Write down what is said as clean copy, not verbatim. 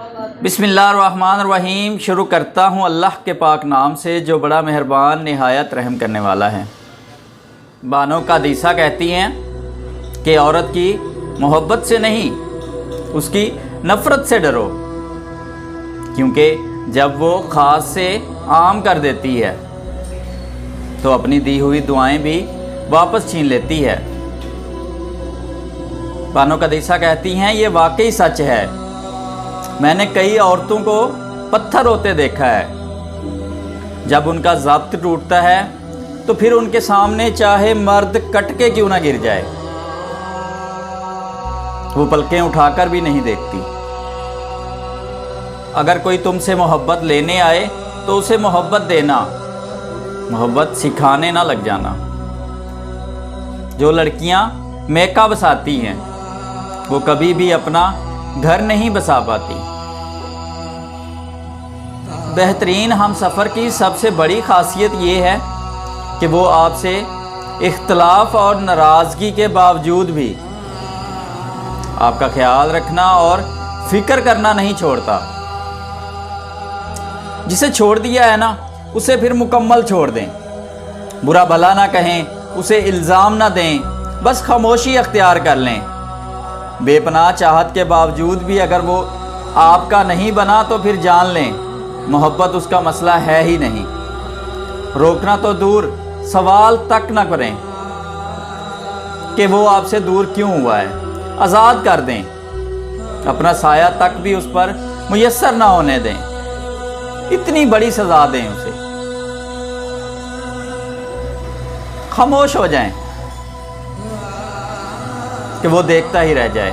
بسم اللہ الرحمن الرحیم۔ شروع کرتا ہوں اللہ کے پاک نام سے جو بڑا مہربان نہایت رحم کرنے والا ہے۔ بانو قادسیہ کہتی ہیں کہ عورت کی محبت سے نہیں، اس کی نفرت سے ڈرو، کیونکہ جب وہ خاص سے عام کر دیتی ہے تو اپنی دی ہوئی دعائیں بھی واپس چھین لیتی ہے۔ بانو قادسیہ کہتی ہیں یہ واقعی سچ ہے، میں نے کئی عورتوں کو پتھر ہوتے دیکھا ہے، جب ان کا ضابط ٹوٹتا ہے تو پھر ان کے سامنے چاہے مرد کٹ کے کیوں نہ گر جائے وہ پلکیں اٹھا کر بھی نہیں دیکھتی۔ اگر کوئی تم سے محبت لینے آئے تو اسے محبت دینا، محبت سکھانے نہ لگ جانا۔ جو لڑکیاں میکا بساتی ہیں وہ کبھی بھی اپنا گھر نہیں بسا پاتی۔ بہترین ہم سفر کی سب سے بڑی خاصیت یہ ہے کہ وہ آپ سے اختلاف اور ناراضگی کے باوجود بھی آپ کا خیال رکھنا اور فکر کرنا نہیں چھوڑتا۔ جسے چھوڑ دیا ہے نا اسے پھر مکمل چھوڑ دیں، برا بھلا نہ کہیں، اسے الزام نہ دیں، بس خاموشی اختیار کر لیں۔ بے پناہ چاہت کے باوجود بھی اگر وہ آپ کا نہیں بنا تو پھر جان لیں محبت اس کا مسئلہ ہے ہی نہیں۔ روکنا تو دور، سوال تک نہ کریں کہ وہ آپ سے دور کیوں ہوا ہے، آزاد کر دیں، اپنا سایہ تک بھی اس پر میسر نہ ہونے دیں، اتنی بڑی سزا دیں اسے، خاموش ہو جائیں کہ وہ دیکھتا ہی رہ جائے۔